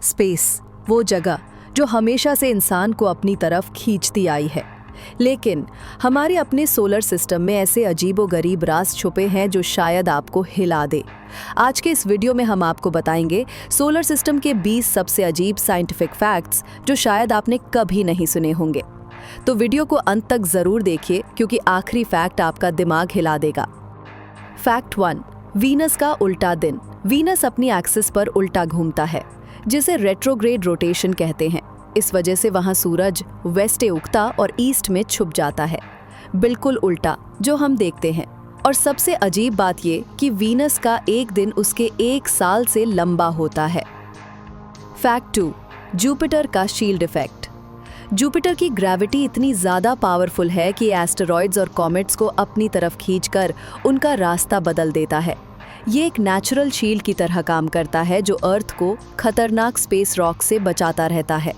Space, वो जगह जो हमेशा से इंसान को अपनी तरफ खींचती आई है। लेकिन हमारे अपने सोलर सिस्टम में ऐसे अजीबोगरीब राज छुपे हैं जो शायद आपको हिला दे। आज के इस वीडियो में हम आपको बताएंगे सोलर सिस्टम के 20 सबसे अजीब साइंटिफिक फैक्ट्स जो शायद आपने कभी नहीं सुने होंगे। तो वीडियो को अंत तक जरूर देखिए क्योंकि आखिरी फैक्ट आपका दिमाग हिला देगा। फैक्ट 1, वीनस का उल्टा दिन। वीनस अपनी एक्सिस पर उल्टा घूमता है, जिसे रेट्रोग्रेड रोटेशन कहते हैं। इस वजह से वहां सूरज वेस्ट उगता और ईस्ट में छुप जाता है, बिल्कुल उल्टा जो हम देखते हैं। और सबसे अजीब बात ये कि वीनस का एक दिन उसके 1 साल से लंबा होता है। फैक्ट 2, जुपिटर का शील्ड इफेक्ट। जुपिटर की ग्रेविटी इतनी ज्यादा पावरफुल है कि एस्टेरॉइड्स और कॉमेट्स को अपनी तरफ खींचकर उनका रास्ता बदल देता है। ये एक नेचुरल शील्ड की तरह काम करता है जो अर्थ को खतरनाक स्पेस रॉक से बचाता रहता है।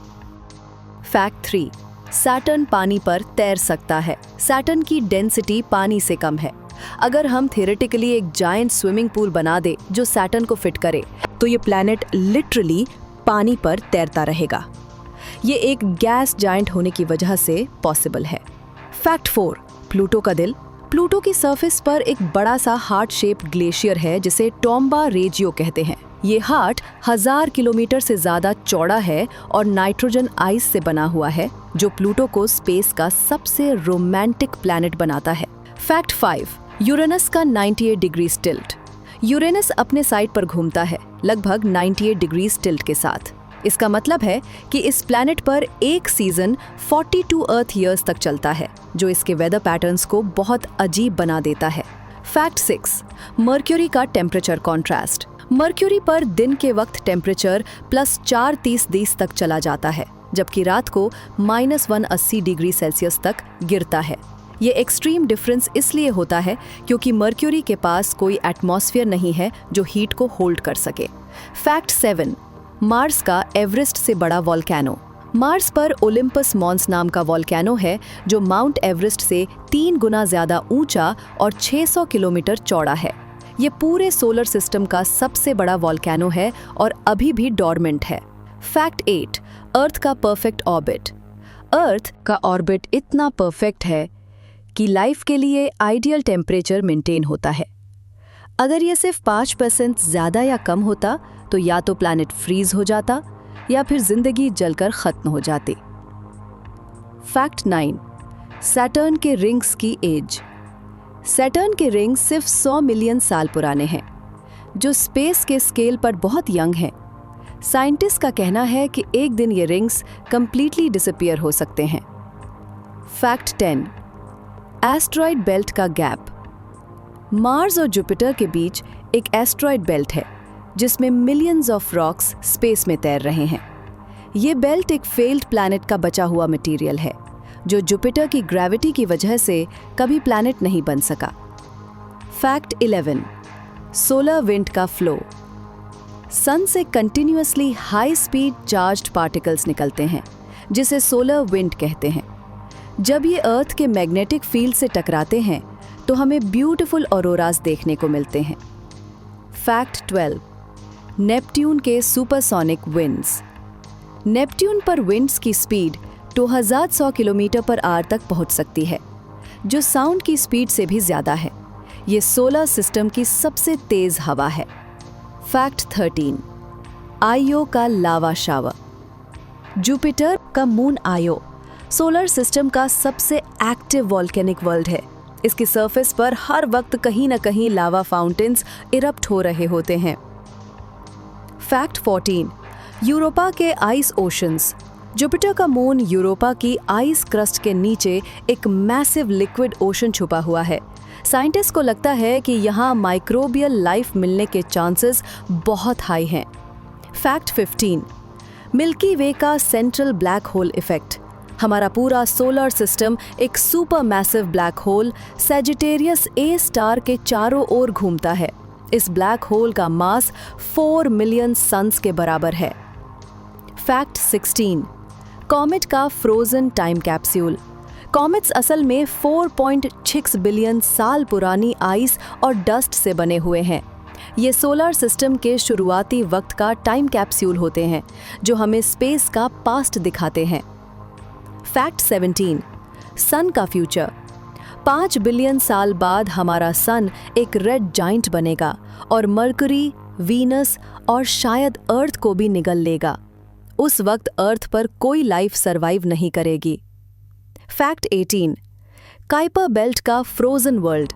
फैक्ट 3, सैटर्न पानी पर तैर सकता है। सैटर्न की डेंसिटी पानी से कम है। अगर हम थियोरेटिकली एक जायंट स्विमिंग पूल बना दे जो सैटर्न को फिट करे, तो ये प्लैनेट लिटरली पानी पर तैरता रहेगा। ये एक गैस जायंट होने की वजह से पॉसिबल है। फैक्ट 4, प्लूटो का दिल। प्लूटो की सरफेस पर एक बड़ा सा हार्ट शेप्ड ग्लेशियर है जिसे टोम्बा रेजियो कहते हैं। ये हार्ट 1000 किलोमीटर से ज्यादा चौड़ा है और नाइट्रोजन आइस से बना हुआ है, जो प्लूटो को स्पेस का सबसे रोमांटिक प्लैनेट बनाता है। फैक्ट 5, यूरेनस का 98 डिग्रीज टिल्ट। यूरेनस अपने साइड पर घूमता है, लगभग 98 डिग्रीज टिल्ट के साथ। इसका मतलब है कि इस प्लैनेट पर एक सीजन 42 अर्थ ईयर्स तक चलता है, जो इसके वेदर पैटर्न्स को बहुत अजीब बना देता है। फैक्ट 6, मर्क्यूरी का टेम्परेचर कॉन्ट्रास्ट। मर्क्यूरी पर दिन के वक्त टेम्परेचर +430 तक चला जाता है, जबकि रात को -180 डिग्री सेल्सियस तक गिरता है। ये एक्सट्रीम डिफरेंस इसलिए होता है क्योंकि मर्क्यूरी के पास कोई एटमॉस्फेयर नहीं है जो हीट को होल्ड कर सके। फैक्ट 7, मार्स का एवरेस्ट से बड़ा वॉल्केनो। मार्स पर ओलिम्पस मॉन्स नाम का वॉल्केनो है जो माउंट एवरेस्ट से 3 गुना ज्यादा ऊंचा और 600 किलोमीटर चौड़ा है। ये पूरे सोलर सिस्टम का सबसे बड़ा वॉल्केनो है और अभी भी डॉर्मेंट है। फैक्ट 8, अर्थ का परफेक्ट ऑर्बिट। अर्थ का ऑर्बिट इतना परफेक्ट है कि लाइफ के लिए आइडियल टेम्परेचर मेंटेन होता है। अगर ये सिर्फ 5% ज्यादा या कम होता तो या तो प्लैनेट फ्रीज हो जाता या फिर जिंदगी जलकर खत्म हो जाती। फैक्ट 9, सैटर्न के रिंग्स की एज। सैटर्न के रिंग्स सिर्फ 100 मिलियन साल पुराने हैं, जो स्पेस के स्केल पर बहुत यंग हैं। साइंटिस्ट का कहना है कि एक दिन ये रिंग्स कंप्लीटली डिसअपीयर हो सकते हैं। फैक्ट 10, एस्ट्रॉइड बेल्ट का गैप। मार्स और जुपिटर के बीच एक एस्ट्रॉइड बेल्ट है जिसमें मिलियंस ऑफ रॉक्स स्पेस में तैर रहे हैं। ये बेल्ट एक फेल्ड प्लैनेट का बचा हुआ मटेरियल है जो जुपिटर की ग्रेविटी की वजह से कभी प्लैनेट नहीं बन सका। फैक्ट 11, सोलर विंड का फ्लो। सन से continuously high speed charged particles निकलते हैं जिसे सोलर विंड कहते हैं। जब ये अर्थ के मैग्नेटिक फील्ड से टकराते हैं तो हमें ब्यूटीफुल ऑरोरास देखने को मिलते हैं। फैक्ट 12, नेपट्यून के सुपरसोनिक विंड्स। नेपट्यून पर विंड्स की स्पीड 2100 किलोमीटर पर आवर तक पहुंच सकती है, जो साउंड की स्पीड से भी ज्यादा है। ये सोलर सिस्टम की सबसे तेज हवा है। फैक्ट 13, आयो का लावा शावर। जुपिटर का मून आयो सोलर सिस्टम का सबसे एक्टिव वॉल्केनिक वर्ल्ड है। इसकी सरफेस पर हर वक्त कहीं न कहीं लावा फाउंटेन्स इरप्ट हो रहे होते हैं। फैक्ट 14, यूरोपा के आइस ओशंस। जुपिटर का मून यूरोपा की आइस क्रस्ट के नीचे एक मैसिव लिक्विड ओशन छुपा हुआ है। साइंटिस्ट को लगता है कि यहाँ माइक्रोबियल लाइफ मिलने के चांसेस बहुत हाई हैं। फैक्ट 15, मिल्की वे का सेंट्रल ब्लैक होल इफेक्ट। हमारा पूरा सोलर सिस्टम एक super massive black hole Sagittarius A star के चारों ओर घूमता है। इस ब्लैक होल का मास 4 मिलियन सन्स के बराबर है। फैक्ट 16, कॉमेट का फ्रोजन टाइम कैप्सूल। कॉमेट्स असल में 4.6 बिलियन साल पुरानी आइस और डस्ट से बने हुए हैं। ये सोलर सिस्टम के शुरुआती वक्त का टाइम कैप्सूल होते हैं जो हमें स्पेस का पास्ट दिखाते हैं। फैक्ट 17, सन का फ्यूचर। 5 बिलियन साल बाद हमारा सन एक रेड जाइंट बनेगा और मरकरी, वीनस और शायद अर्थ को भी निगल लेगा। उस वक्त अर्थ पर कोई लाइफ सरवाइव नहीं करेगी। फैक्ट 18, काइपर बेल्ट का फ्रोजन वर्ल्ड।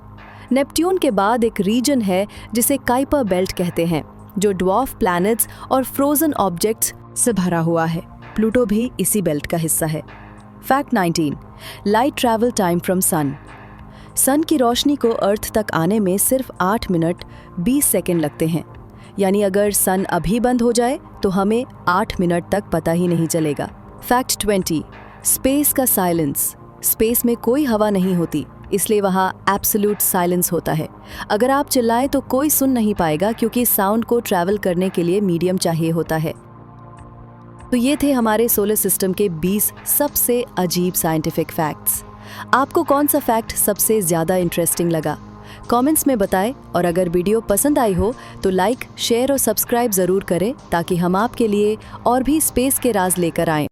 नेपट्यून के बाद एक रीजन है जिसे काइपर बेल्ट कहते हैं, जो ड्वार्फ प्लैनेट्स और फ्रोजन ऑब्जेक्ट्स से भरा हुआ है। प्लूटो भी इसी बेल्ट का हिस्सा है। Fact 19, light travel time from sun. Sun की रोशनी को अर्थ तक आने में सिर्फ 8 मिनट 20 सेकेंड लगते हैं। यानी अगर सन अभी बंद हो जाए तो हमें 8 मिनट तक पता ही नहीं चलेगा। फैक्ट 20, स्पेस का साइलेंस। स्पेस में कोई हवा नहीं होती, इसलिए वहाँ एब्सोल्यूट साइलेंस होता है। अगर आप चिल्लाएं तो कोई सुन नहीं पाएगा क्योंकि साउंड को ट्रैवल करने के लिए मीडियम चाहिए होता है। तो ये थे हमारे सोलर सिस्टम के 20 सबसे अजीब साइंटिफिक फैक्ट्स। आपको कौन सा फैक्ट सबसे ज़्यादा इंटरेस्टिंग लगा? कमेंट्स में बताएं, और अगर वीडियो पसंद आई हो तो लाइक, शेयर और सब्सक्राइब ज़रूर करें ताकि हम आपके लिए और भी स्पेस के राज लेकर आएं।